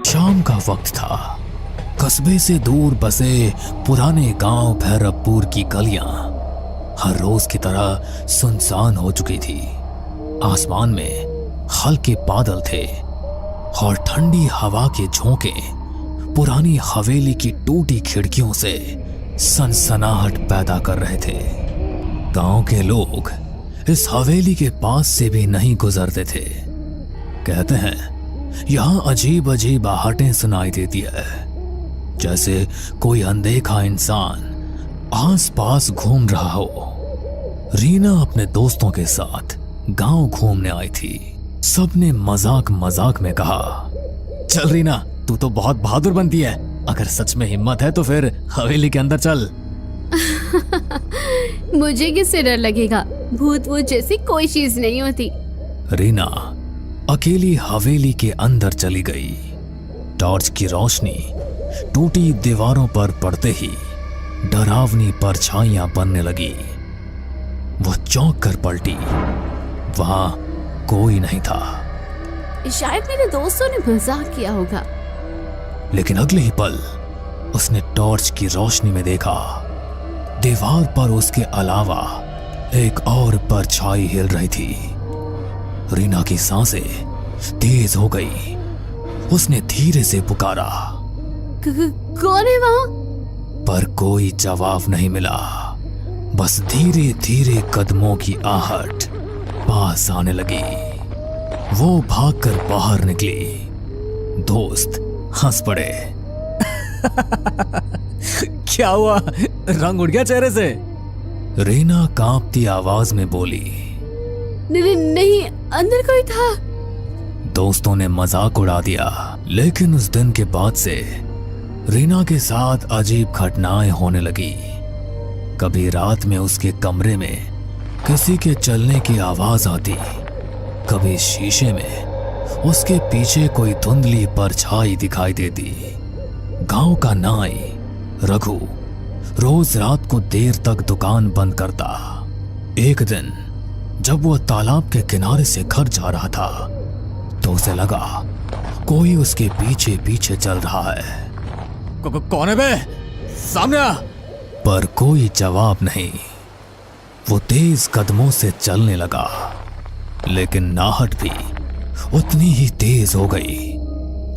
शाम का वक्त था। कस्बे से दूर बसे पुराने गांव भैरवपुर की गलियां हर रोज की तरह सुनसान हो चुकी थी। आसमान में हल्के बादल थे और ठंडी हवा के झोंके पुरानी हवेली की टूटी खिड़कियों से सनसनाहट पैदा कर रहे थे। गांव के लोग इस हवेली के पास से भी नहीं गुजरते थे। कहते हैं यहां अजीब अजीब आहटें सुनाई देती है, जैसे कोई अनदेखा इंसान आस पास घूम रहा हो। रीना अपने दोस्तों के साथ गांव घूमने आई थी। सबने मजाक मजाक में कहा, चल रीना, तू तो बहुत बहादुर बनती है। अगर सच में हिम्मत है तो फिर हवेली के अंदर चल। मुझे किससे डर लगेगा? भूत वूत जैसी कोई चीज नहीं होती। रीना अकेली हवेली के अंदर चली गई। टॉर्च की रोशनी टूटी दीवारों पर पड़ते ही डरावनी परछाइयां बनने लगी। वो चौंक कर पलटी। वहां कोई नहीं था। शायद मेरे दोस्तों ने मजाक किया होगा। लेकिन अगले ही पल उसने टॉर्च की रोशनी में देखा, दीवार पर उसके अलावा एक और परछाई हिल रही थी। रीना की सांसें तेज हो गई। उसने धीरे से पुकारा, कौन है वहां? पर कोई जवाब नहीं मिला। बस धीरे धीरे कदमों की आहट पास आने लगी। वो भागकर बाहर निकली। दोस्त हंस पड़े। क्या हुआ? रंग उड़ गया चेहरे से? रीना कांपती आवाज में बोली, नहीं, अंदर कोई था। दोस्तों ने मजाक उड़ा दिया। लेकिन उस दिन के बाद से रीना के साथ अजीब घटनाएं होने लगी। कभी रात में उसके कमरे में किसी के चलने की आवाज आती, कभी शीशे में उसके पीछे कोई धुंधली परछाई दिखाई देती। गांव का नाई रघु रोज रात को देर तक दुकान बंद करता। एक दिन जब वह तालाब के किनारे से घर जा रहा था तो उसे लगा कोई उसके पीछे पीछे चल रहा है। कौन है बे? सामने आ। पर कोई जवाब नहीं। वो तेज कदमों से चलने लगा, लेकिन नाहट भी उतनी ही तेज हो गई।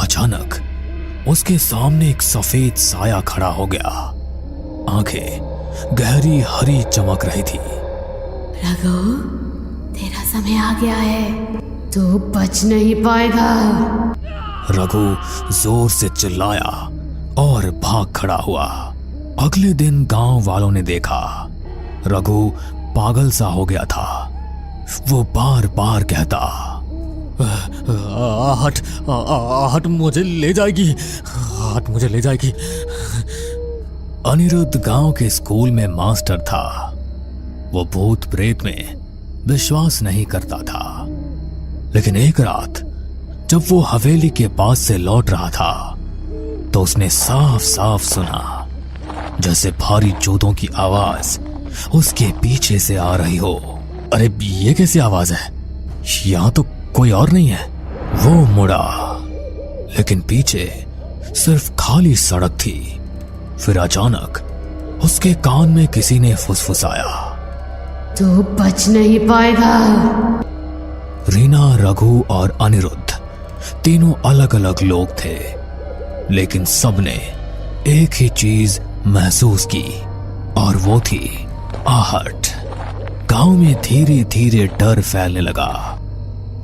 अचानक उसके सामने एक सफेद साया खड़ा हो गया। आंखें गहरी हरी चमक रही थी। रघु, तेरा समय आ गया है, तू बच नहीं पाएगा। रघु जोर से चिल्लाया और भाग खड़ा हुआ। अगले दिन गांव वालों ने देखा रघु पागल सा हो गया था। वो बार बार कहता, आहट मुझे ले जाएगी, आहट मुझे ले जाएगी। अनिरुद्ध गांव के स्कूल में मास्टर था। वो भूत प्रेत में विश्वास नहीं करता था। लेकिन एक रात जब वो हवेली के पास से लौट रहा था तो उसने साफ साफ सुना जैसे भारी जूतों की आवाज उसके पीछे से आ रही हो। अरे ये कैसी आवाज है? यहां तो कोई और नहीं है। वो मुड़ा, लेकिन पीछे सिर्फ खाली सड़क थी। फिर अचानक उसके कान में किसी ने फुसफुसाया, तू बच नहीं पाएगा। रीना, रघु और अनिरुद्ध तीनों अलग अलग लोग थे, लेकिन सबने एक ही चीज महसूस की और वो थी आहट। गांव में धीरे धीरे डर फैलने लगा।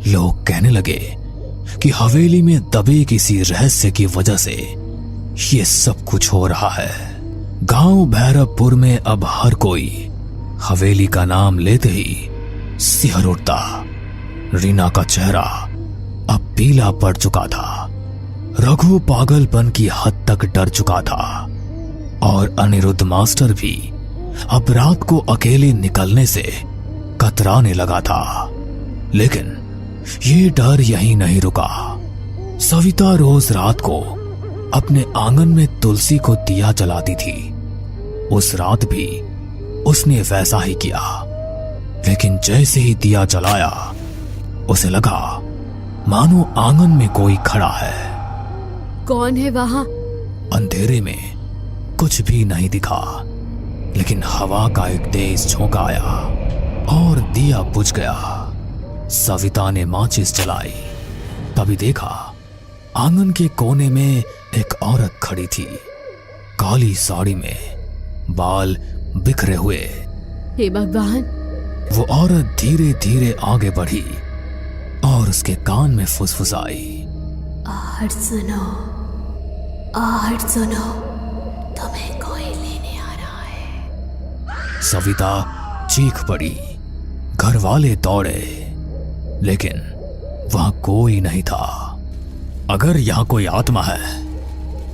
लोग कहने लगे कि हवेली में दबे किसी रहस्य की वजह से ये सब कुछ हो रहा है। गांव भैरवपुर में अब हर कोई हवेली का नाम लेते ही सिहर उठता। रीना का चेहरा अब पीला पड़ चुका था। रघु पागलपन की हद तक डर चुका था और अनिरुद्ध मास्टर भी अब रात को अकेले निकलने से कतराने लगा था। लेकिन ये डर यहीं नहीं रुका। सविता रोज रात को अपने आंगन में तुलसी को दिया जलाती थी। उस रात भी उसने वैसा ही किया, लेकिन जैसे ही दिया जलाया उसे लगा मानो आंगन में कोई खड़ा है। कौन है वहां? अंधेरे में कुछ भी नहीं दिखा, लेकिन हवा का एक तेज झोंका आया और दिया बुझ गया। सविता ने माचिस जलाई, तभी देखा आंगन के कोने में एक औरत खड़ी थी, काली साड़ी में, बाल बिखरे हुए। हे भगवान! वो औरत धीरे धीरे आगे बढ़ी और उसके कान में फुसफुसाई, आहट सुनो, आहट सुनो, तुम्हें कोई लेने आ रहा है। सविता चीख पड़ी। घर वाले दौड़े, लेकिन वहां कोई नहीं था। अगर यहां कोई आत्मा है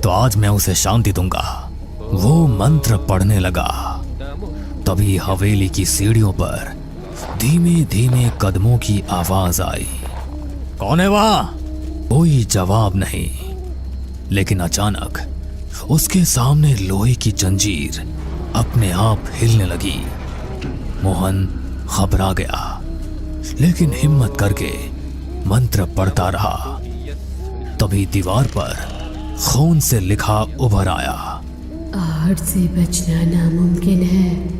तो आज मैं उसे शांति दूंगा। वो मंत्र पढ़ने लगा। तभी हवेली की सीढ़ियों पर धीमे धीमे कदमों की आवाज आई। कौन है वहां? कोई जवाब नहीं, लेकिन अचानक उसके सामने लोहे की जंजीर अपने आप हिलने लगी। मोहन घबरा गया, लेकिन हिम्मत करके मंत्र पढ़ता रहा। तभी दीवार पर खून से लिखा उभर आया, आहट से बचना नामुमकिन है।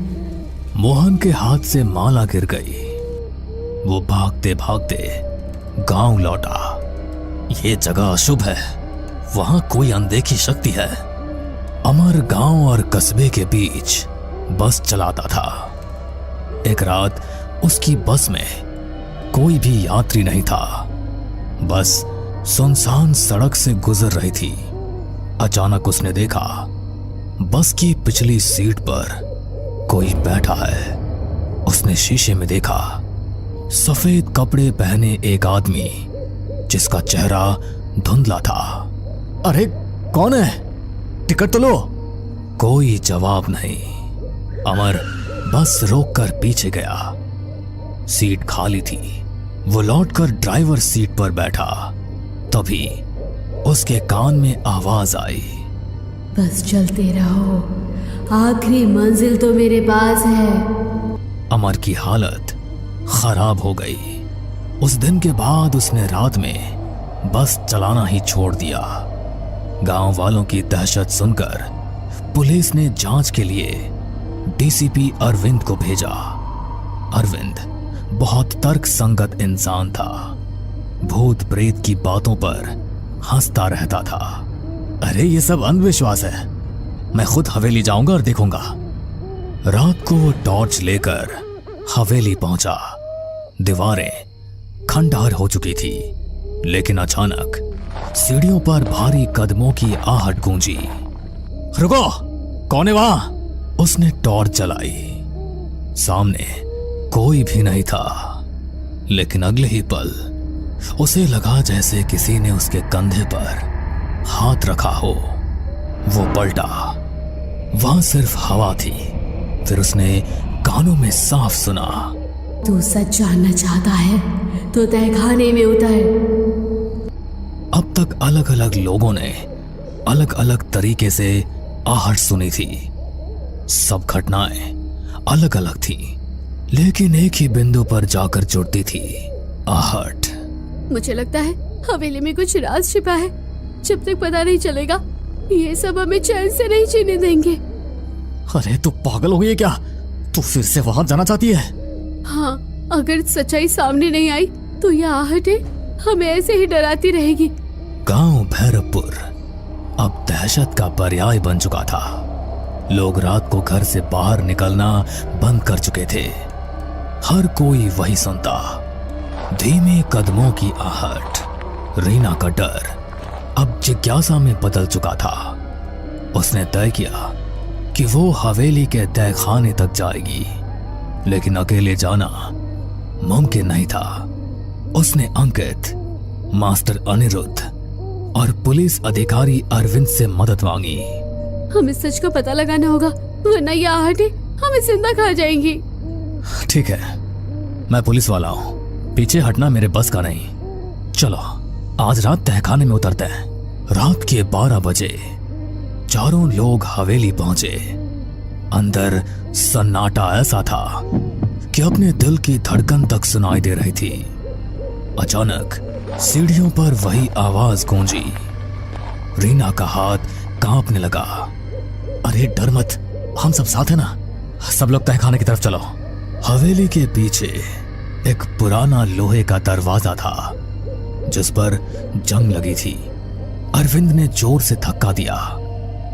मोहन के हाथ से माला गिर गई। वो भागते भागते गांव लौटा। ये जगह अशुभ है, वहां कोई अनदेखी शक्ति है। अमर गांव और कस्बे के बीच बस चलाता था। एक रात उसकी बस में कोई भी यात्री नहीं था। बस सुनसान सड़क से गुजर रही थी। अचानक उसने देखा बस की पिछली सीट पर कोई बैठा है। उसने शीशे में देखा सफेद कपड़े पहने एक आदमी, जिसका चेहरा धुंधला था। अरे कौन है? टिकट तो लो। कोई जवाब नहीं। अमर बस रोककर पीछे गया। सीट खाली थी। वो लौटकर ड्राइवर सीट पर बैठा। तभी उसके कान में आवाज आई, बस चलते रहो, आखिरी मंजिल तो मेरे पास है। अमर की हालत खराब हो गई। उस दिन के बाद उसने रात में बस चलाना ही छोड़ दिया। गांव वालों की दहशत सुनकर पुलिस ने जांच के लिए डीसीपी अरविंद को भेजा। अरविंद बहुत तर्क संगत इंसान था। भूत प्रेत की बातों पर हंसता रहता था। अरे ये सब अंधविश्वास है, मैं खुद हवेली जाऊंगा और देखूंगा। रात को वो टॉर्च लेकर हवेली पहुंचा। दीवारें खंडहर हो चुकी थी, लेकिन अचानक सीढ़ियों पर भारी कदमों की आहट गूंजी। रुको, कौन है वहां? उसने टॉर्च जलाई। सामने कोई भी नहीं था, लेकिन अगले ही पल उसे लगा जैसे किसी ने उसके कंधे पर हाथ रखा हो। वो पलटा, वहां सिर्फ हवा थी। फिर उसने कानों में साफ सुना, तू सच जानना चाहता है तो तहखाने में उतर। अब तक अलग अलग लोगों ने अलग अलग तरीके से आहट सुनी थी। सब घटनाएं अलग अलग थी, लेकिन एक ही बिंदु पर जाकर जुड़ती थी, आहट। मुझे लगता है हवेली में कुछ राज छिपा है। जब तक पता नहीं चलेगा, ये सब हमें चैन से नहीं जीने देंगे। अरे तू पागल हो गई है क्या? तू फिर से वहां जाना चाहती है? हाँ, अगर सच्चाई सामने नहीं आई तो यह आहटें हमें ऐसे ही डराती रहेगी। गांव भैरवपुर अब दहशत का पर्याय बन चुका था। लोग रात को घर से बाहर निकलना बंद कर चुके थे। हर कोई वही सुनता, धीमे कदमों की आहट। रीना का डर अब जिज्ञासा में बदल चुका था। उसने तय किया कि वो हवेली के तहखाने तक जाएगी, लेकिन अकेले जाना मुमकिन नहीं था। उसने अंकित, मास्टर अनिरुद्ध और पुलिस अधिकारी अरविंद से मदद मांगी। हमें सच का पता लगाना होगा, वरना ये आहटें हमें जिंदा खा जाएंगी। ठीक है, मैं पुलिस वाला हूं, पीछे हटना मेरे बस का नहीं। चलो आज रात तहखाने में उतरते हैं। रात के 12 बजे चारों लोग हवेली पहुंचे। अंदर सन्नाटा ऐसा था कि अपने दिल की धड़कन तक सुनाई दे रही थी। अचानक सीढ़ियों पर वही आवाज गूंजी। रीना का हाथ कांपने लगा। अरे डर मत, हम सब साथ हैं ना। सब लोग तहखाने की तरफ चलो। हवेली के पीछे एक पुराना लोहे का दरवाजा था जिस पर जंग लगी थी। अरविंद ने जोर से धक्का दिया।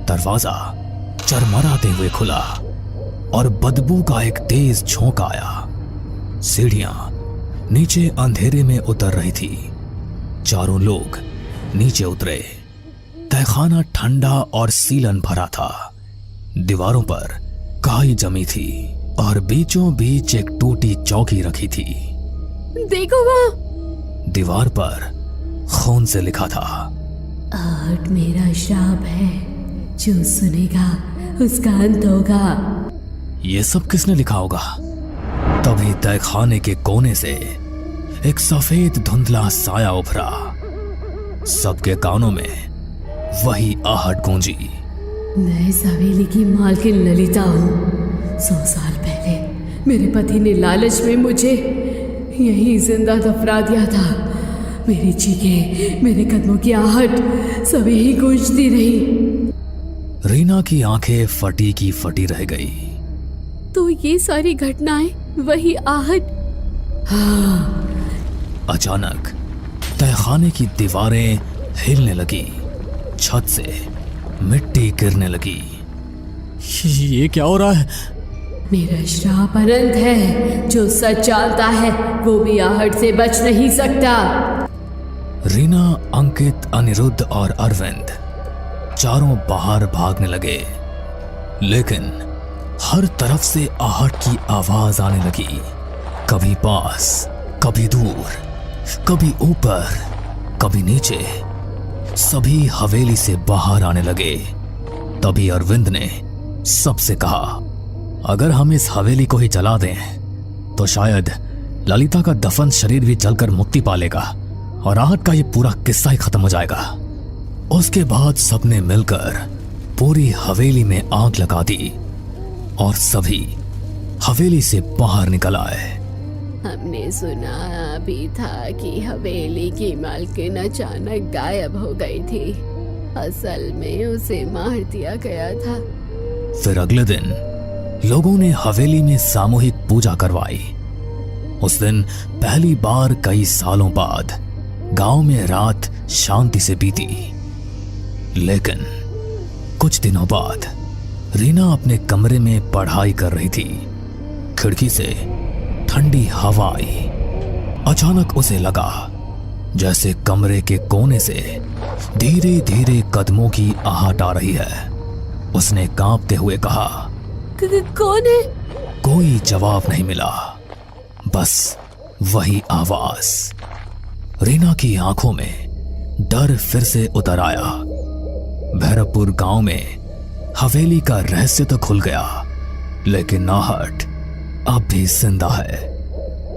दरवाजा चरमराते हुए खुला और बदबू का एक तेज झोंका आया। सीढ़ियां नीचे अंधेरे में उतर रही थी। चारों लोग नीचे उतरे। तहखाना ठंडा और सीलन भरा था। दीवारों पर काई जमी थी और बीचों बीच एक टूटी चौकी रखी थी। देखो वहाँ। दीवार पर खून से लिखा था, आहट मेरा श्राप है, जो सुनेगा उसका अंत होगा। ये सब किसने लिखा होगा? तभी तहखाने के कोने से एक सफेद धुंधला साया उभरा। सबके कानों में वही आहट गूंजी। मैं इस हवेली की मालकिन ललिता हूँ। 100 साल पहले मेरे पति ने लालच में मुझे यहीं जिंदा दफना दिया था। मेरी चीखें, मेरे कदमों की आहट सब यही गूंजती रही। रीना की आंखें फटी की फटी रह गई। तो ये सारी घटनाएं वही आहट? हाँ। अचानक तहखाने की दीवारें हिलने लगी। छत से मिट्टी गिरने लगी। ये क्या हो रहा है? मेरा श्राप अनंत है। जो सच जानता है वो भी आहट से बच नहीं सकता। रीना, अंकित, अनिरुद्ध और अरविंद चारों बाहर भागने लगे, लेकिन हर तरफ से आहट की आवाज आने लगी। कभी पास, कभी दूर, कभी ऊपर, कभी नीचे। सभी हवेली से बाहर आने लगे। तभी अरविंद ने सबसे कहा, अगर हम इस हवेली को ही जला दें तो शायद ललिता का दफन शरीर भी जलकर मुक्ति पा लेगा और आहट का ये पूरा किस्सा ही खत्म हो जाएगा। उसके बाद सबने मिलकर पूरी हवेली में आग लगा दी और सभी हवेली से बाहर निकल आए। हमने सुना भी था कि हवेली की मालकिन अचानक गायब हो गई थी। असल में उसे मार दिया गया था। फिर अगले दिन लोगों ने हवेली में सामूहिक पूजा करवाई। उस दिन पहली बार कई सालों बाद गांव में रात शांति से बीती। लेकिन कुछ दिनों बाद रीना अपने कमरे में पढ़ाई कर रही थी। खिड़की से ठंडी हवा आई। अचानक उसे लगा जैसे कमरे के कोने से धीरे धीरे कदमों की आहट आ रही है। उसने कांपते हुए कहा, कौन है? कोई जवाब नहीं मिला, बस वही आवाज। रीना की आंखों में डर फिर से उतर आया। भैरवपुर गांव में हवेली का रहस्य तो खुल गया, लेकिन आहट अब भी जिंदा है।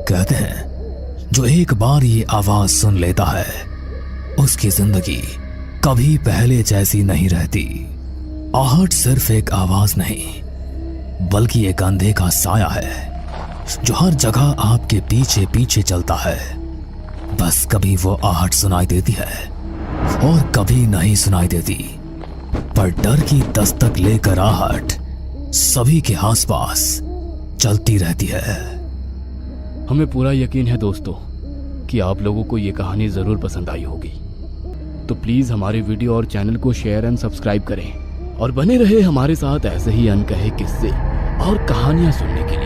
कहते हैं जो एक बार ये आवाज सुन लेता है उसकी जिंदगी कभी पहले जैसी नहीं रहती। आहट सिर्फ एक आवाज नहीं बल्कि एक अंधे का साया है जो हर जगह आपके पीछे पीछे चलता है। बस कभी वो आहट सुनाई देती है और कभी नहीं सुनाई देती, पर डर की दस्तक लेकर आहट सभी के आसपास चलती रहती है। हमें पूरा यकीन है दोस्तों कि आप लोगों को ये कहानी जरूर पसंद आई होगी। तो प्लीज हमारे वीडियो और चैनल को शेयर एंड सब्सक्राइब करें और बने रहे हमारे साथ ऐसे ही अनकहे किस्से और कहानियां सुनने के लिए।